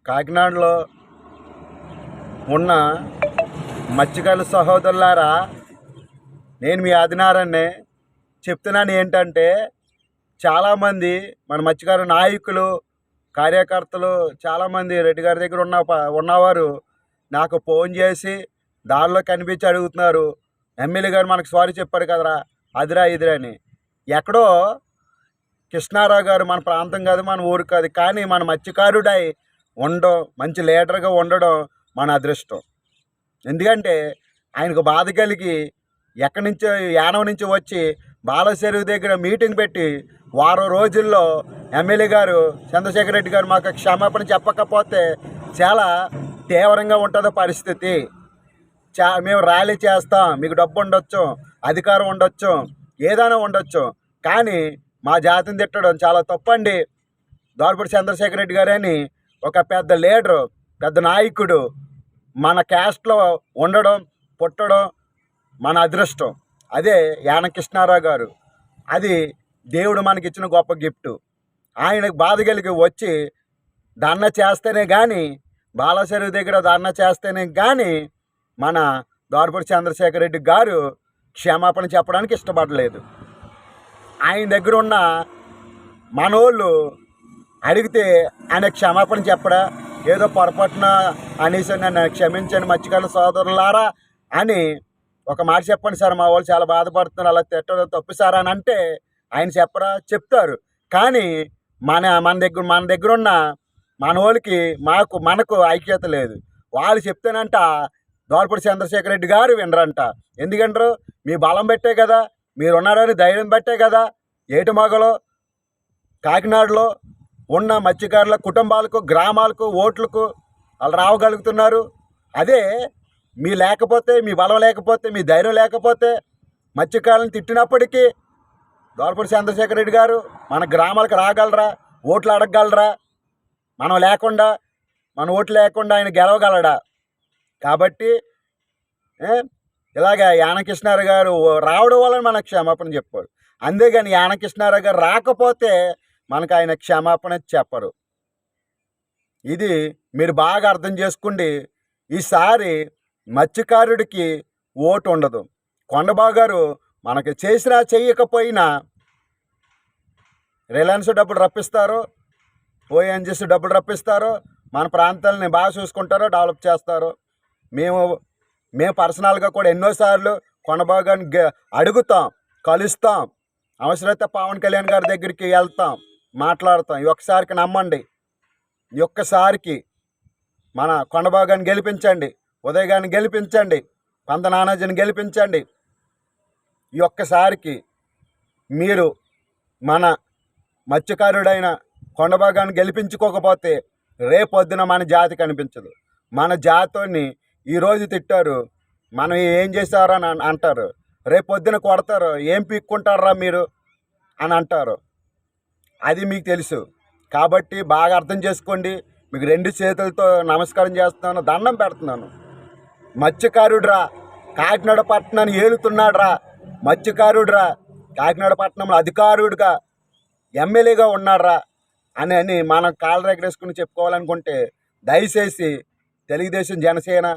కాకినాడలో ఉన్న మత్స్యకారుల సహోదరులారా, నేను మీ ఆదినారాయణ్ణి చెప్తున్నాను. ఏంటంటే చాలామంది మన మత్స్యకారు నాయకులు, కార్యకర్తలు చాలామంది రెడ్డి గారి దగ్గర ఉన్నవారు నాకు ఫోన్ చేసి దారిలో కనిపించి అడుగుతున్నారు, ఎమ్మెల్యే గారు మనకు సారీ చెప్పారు కదరా, అదిరా ఇదిరా అని. ఎక్కడో కృష్ణారావు గారు మన ప్రాంతం కాదు, మన ఊరు కాదు, కానీ మన మత్స్యకారుడై ఉండడం, మంచి లీడర్గా ఉండడం మన అదృష్టం. ఎందుకంటే ఆయనకు బాధ కలిగి ఎక్కడి నుంచో యానం నుంచి వచ్చి బాలచెరువు దగ్గర మీటింగ్ పెట్టి వారం రోజుల్లో ఎమ్మెల్యే గారు చంద్రశేఖర్ రెడ్డి గారు మాకు క్షమాపణ చెప్పకపోతే చాలా తీవ్రంగా ఉంటుందో పరిస్థితి. మేము ర్యాలీ చేస్తాం, మీకు డబ్బు ఉండొచ్చు, అధికారం ఉండొచ్చు, ఏదైనా ఉండొచ్చు, కానీ మా జాతిని తిట్టడం చాలా తప్పండి. దోరపూడి చంద్రశేఖర్ రెడ్డి గారు అని ఒక పెద్ద లీడరు, పెద్ద నాయకుడు మన క్యాస్ట్లో ఉండడం, పుట్టడం మన అదృష్టం. అదే యానం కృష్ణారావు గారు. అది దేవుడు మనకిచ్చిన గొప్ప గిఫ్ట్. ఆయనకు బాధ కలిగి వచ్చి ధర్నా చేస్తేనే కానీ, బాలచెరువు దగ్గర ధర్నా చేస్తేనే కానీ మన దోరపూడి చంద్రశేఖర్ రెడ్డి గారు క్షమాపణ చెప్పడానికి ఇష్టపడలేదు. ఆయన దగ్గర ఉన్న మనోళ్ళు అడిగితే ఆయన క్షమాపణ చెప్పడా, ఏదో పొరపాటున అనేసి నన్ను క్షమించండి మత్స్యకారుల సోదరులారా అని ఒక మాట చెప్పండి సార్, మా వాళ్ళు చాలా బాధపడుతున్నారు, అలా తిట్టడం తప్పు సార్ అని అంటే ఆయన చెప్పరా, చెప్తారు. కానీ మన దగ్గర ఉన్న మన వాళ్ళకి మనకు ఐక్యత లేదు. వాళ్ళు చెప్తేనంట దోరపూడి చంద్రశేఖర్ రెడ్డి గారు వినరంట. ఎందుకంటారు? మీ బలం పెట్టే కదా, మీరు ఉన్నారని ధైర్యం పెట్టే కదా ఏటి మగలో కాకినాడలో ఉన్న మత్స్యకారుల కుటుంబాలకు, గ్రామాలకు, ఓట్లకు వాళ్ళు రావగలుగుతున్నారు. అదే మీ లేకపోతే, మీ బలం లేకపోతే, మీ ధైర్యం లేకపోతే మత్స్యకారులను తిట్టినప్పటికీ దోరపూడి చంద్రశేఖర్ రెడ్డి గారు మన గ్రామాలకు రాగలరా, ఓట్లు అడగగలరా? మనం లేకుండా, మన ఓట్లు లేకుండా ఆయన గెలవగలడా? కాబట్టి ఇలాగ యానం కృష్ణారావు గారు రావడం వల్ల మనకు క్షమాపణ చెప్పారు. అంతేగాని యానం కృష్ణారావు గారు రాకపోతే మనకు ఆయన క్షమాపణ చెప్పరు. ఇది మీరు బాగా అర్థం చేసుకోండి. ఈసారి మత్స్యకారుడికి ఓటు ఉండదు. కొండబాబు గారు మనకి చేసినా చెయ్యకపోయినా రిలయన్స్ డబ్బులు రప్పిస్తారు, ఓఎన్జీసీ డబ్బులు రప్పిస్తారు, మన ప్రాంతాలని బాగా చూసుకుంటారు, డెవలప్ చేస్తారు. మేము పర్సనల్గా కూడా ఎన్నోసార్లు కొండబాబు గారిని అడుగుతాం, కలుస్తాం, అవసరమైతే పవన్ కళ్యాణ్ గారి దగ్గరికి వెళ్తాం, మాట్లాడతాం. ఈ ఒక్కసారికి నమ్మండి, ఈ ఒక్కసారికి మన కొండబాబు గారిని గెలిపించండి, ఉదయ్ గారిని గెలిపించండి, పంత నానాజీని గెలిపించండి. ఈ ఒక్కసారికి మీరు మన మత్స్యకారుడైన కొండబాబు గారిని గెలిపించుకోకపోతే రేపొద్దున మన జాతి కనిపించదు. మన జాతిని ఈరోజు తిట్టారు, మనం ఏం చేశారు అని అంటారు, రేపొద్దున కొడతారు, ఏం పీక్కుంటారా మీరు అని అంటారు. అది మీకు తెలుసు. కాబట్టి బాగా అర్థం చేసుకోండి. మీకు రెండు చేతులతో నమస్కారం చేస్తున్నాను, దండం పెడుతున్నాను. మత్స్యకారుడురా, కాకినాడ పట్టణాన్ని ఏలుతున్నాడురా, మత్స్యకారుడురా, కాకినాడ పట్టణంలో అధికారుడిగా ఎమ్మెల్యేగా ఉన్నాడురా అని మనం కాళ్ళు రెగరేసుకుని చెప్పుకోవాలనుకుంటే దయచేసి తెలుగుదేశం, జనసేన,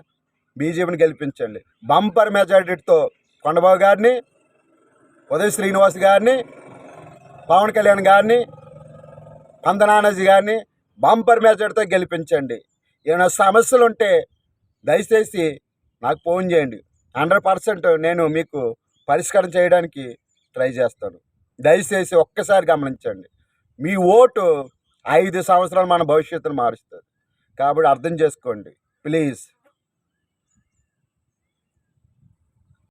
బీజేపీని గెలిపించండి. బంపర్ మెజారిటీతో కొండబాబు గారిని, ఉదయ్ శ్రీనివాస్ గారిని, పవన్ కళ్యాణ్ గారిని, పందనానాజీ గారిని బంపర్ మెజారిటీతో గెలిపించండి. ఏమైనా సమస్యలు ఉంటే దయచేసి నాకు ఫోన్ చేయండి. 100% నేను మీకు పరిష్కారం చేయడానికి ట్రై చేస్తాను. దయచేసి ఒక్కసారి గమనించండి. మీ ఓటు 5 సంవత్సరాలు మన భవిష్యత్తును మారుస్తుంది. కాబట్టి అర్థం చేసుకోండి ప్లీజ్.